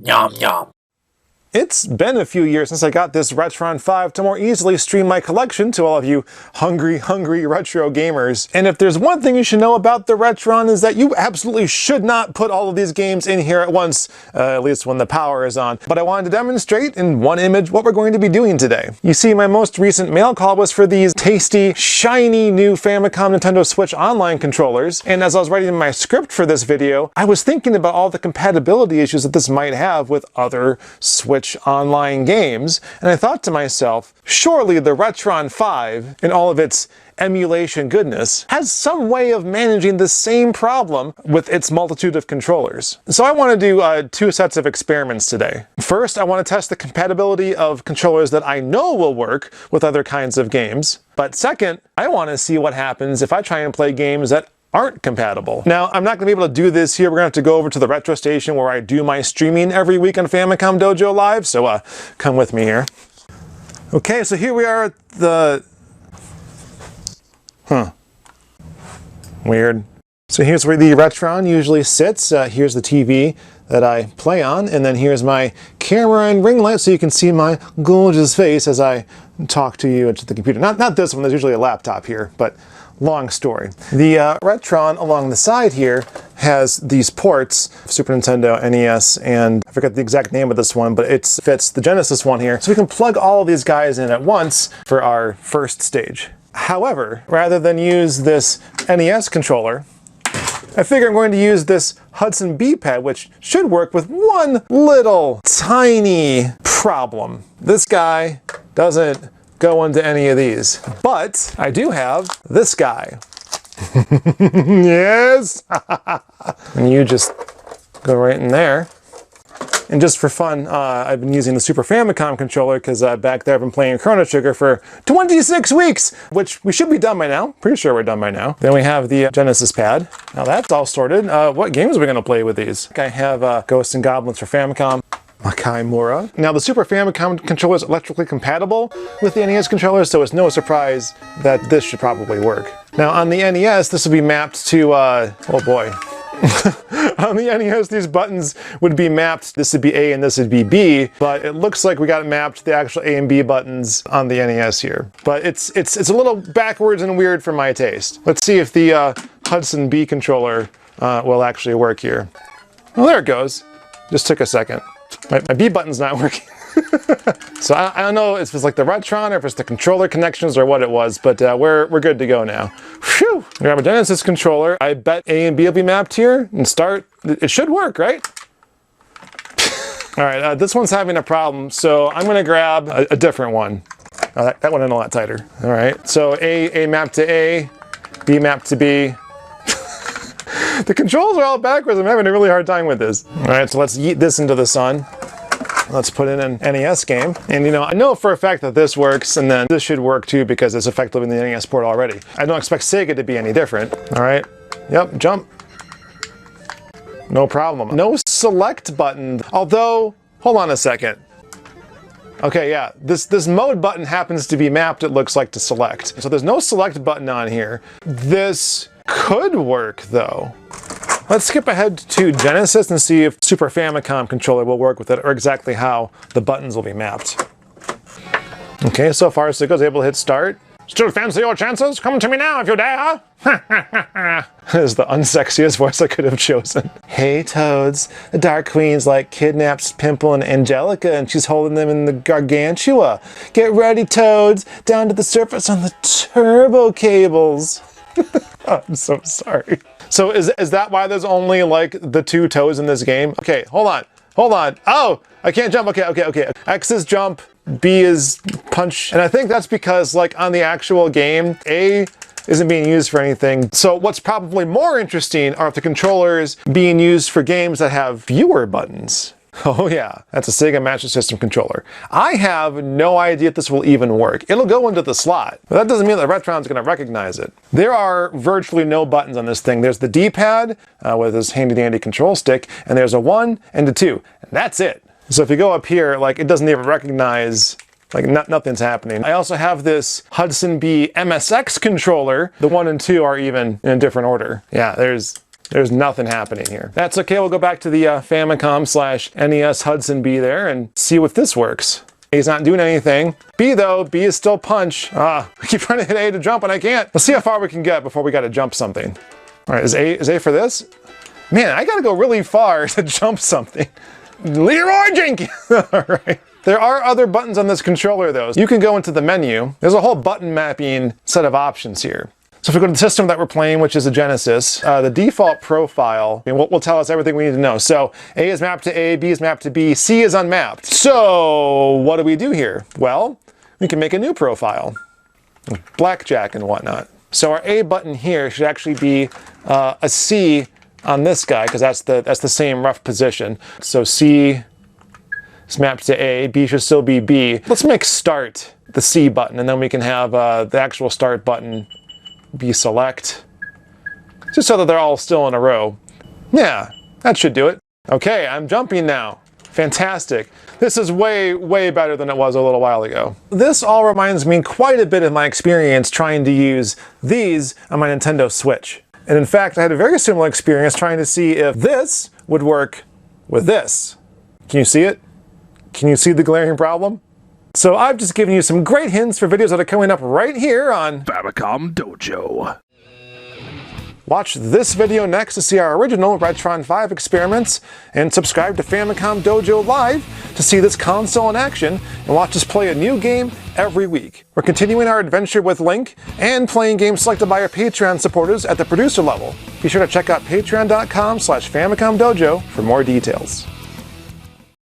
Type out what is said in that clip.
Yum yum. It's been a few years since I got this RetroN 5 to more easily stream my collection to all of you hungry retro gamers. And if there's one thing you should know about the RetroN is that you absolutely should not put all of these games in here at once, at least when the power is on. But I wanted to demonstrate in one image what we're going to be doing today. You see, my most recent mail call was for these tasty, shiny new Famicom Nintendo Switch Online controllers. And as I was writing my script for this video, I was thinking about all the compatibility issues that this might have with other Switch Online games, and I thought to myself, surely the RetroN 5, in all of its emulation goodness, has some way of managing the same problem with its multitude of controllers. So I want to do two sets of experiments today. First, I want to test the compatibility of controllers that I know will work with other kinds of games. But second, I want to see what happens if I try and play games that aren't compatible. Now, I'm not going to be able to do this here. We're going to have to go over to the Retro Station where I do my streaming every week on Famicom Dojo Live, so come with me here. Okay, so here we are at the... Weird. So here's where the RetroN usually sits. Here's the TV that I play on, and then here's my camera and ring light so you can see my gorgeous face as I talk to you into the computer. Not this one, there's usually a laptop here, but long story. The RetroN along the side here has these ports, Super Nintendo, NES, and I forget the exact name of this one, but it fits the Genesis one here. So we can plug all of these guys in at once for our first stage. However, rather than use this NES controller, I figure I'm going to use this Hudson B-pad, which should work with one little tiny problem. This guy doesn't go into any of these, but I do have this guy. Yes! And you just go right in there. And just for fun, I've been using the Super Famicom controller because back there I've been playing Chrono Trigger for 26 weeks, which we should be done by now. Pretty sure we're done by now. Then we have the Genesis pad. Now that's all sorted. What games are we going to play with these? I have Ghosts and Goblins for Famicom. Makaimura. Now the Super Famicom controller is electrically compatible with the NES controller, so it's no surprise that this should probably work. Now on the NES, this will be mapped to, oh boy. On the NES, these buttons would be mapped, this would be A and this would be B, but it looks like we got mapped the actual A and B buttons on the NES here. But it's a little backwards and weird for my taste. Let's see if the Hudson B controller will actually work here. Well, there it goes. Just took a second. My B button's not working. So I don't know if it's like the RetroN or if it's the controller connections or what it was, but we're good to go now. Phew! Grab a Genesis controller. I bet A and B will be mapped here and start. It should work, right? All right, this one's having a problem, so I'm gonna grab a different one. That one in a lot tighter. All right, so A mapped to A, B mapped to B. The controls are all backwards. I'm having a really hard time with this. All right, so let's yeet this into the sun. Let's put in an NES game. And you know, I know for a fact that this works, and then this should work too because it's effective in the NES port already. I don't expect Sega to be any different. All right, yep, jump. No problem. No select button, although, hold on a second. Okay, yeah, this mode button happens to be mapped, it looks like, to select. So there's no select button on here. This could work though. Let's skip ahead to Genesis and see if Super Famicom controller will work with it, or exactly how the buttons will be mapped. Okay, so far so good. I was able to hit start. Still fancy your chances? Come to me now if you dare! That is the unsexiest voice I could have chosen. Hey Toads, the Dark Queen's like kidnapped Pimple and Angelica and she's holding them in the Gargantua. Get ready Toads, down to the surface on the turbo cables. I'm so sorry. So is that why there's only like the two toes in this game? Okay, hold on. Oh, I can't jump. Okay. X is jump, B is punch. And I think that's because like on the actual game, A isn't being used for anything. So what's probably more interesting are the controllers being used for games that have fewer buttons. Oh yeah, that's a Sega Master System controller. I have no idea if this will even work. It'll go into the slot, but that doesn't mean that RetroN's gonna recognize it. There are virtually no buttons on this thing. There's the D-pad with this handy dandy control stick, and there's a 1 and a 2, and that's it. So if you go up here, like it doesn't even recognize, like nothing's happening. I also have this Hudson B MSX controller. The 1 and 2 are even in a different order. Yeah, there's There's nothing happening here. That's okay, we'll go back to the Famicom/NES Hudson B there and see if this works. A's not doing anything. B though, B is still punch. I keep trying to hit A to jump and I can't. Let's see how far we can get before we gotta jump something. All right, is A for this? Man, I gotta go really far to jump something. Leroy Jenkins! All right. There are other buttons on this controller though. You can go into the menu. There's a whole button mapping set of options here. So if we go to the system that we're playing, which is a Genesis, the default profile will tell us everything we need to know. So A is mapped to A, B is mapped to B, C is unmapped. So what do we do here? Well, we can make a new profile. Blackjack and whatnot. So our A button here should actually be a C on this guy, because that's the same rough position. So C is mapped to A, B should still be B. Let's make start the C button, and then we can have the actual start button be select, just so that they're all still in a row. Yeah, that should do it. Okay, I'm jumping now. Fantastic. This is way, way better than it was a little while ago. This all reminds me quite a bit of my experience trying to use these on my Nintendo Switch. And in fact, I had a very similar experience trying to see if this would work with this. Can you see it? Can you see the glaring problem? So I've just given you some great hints for videos that are coming up right here on Famicom Dojo. Watch this video next to see our original RetroN 5 experiments, and subscribe to Famicom Dojo Live to see this console in action and watch us play a new game every week. We're continuing our adventure with Vinnk and playing games selected by our Patreon supporters at the producer level. Be sure to check out patreon.com/FamicomDojo for more details.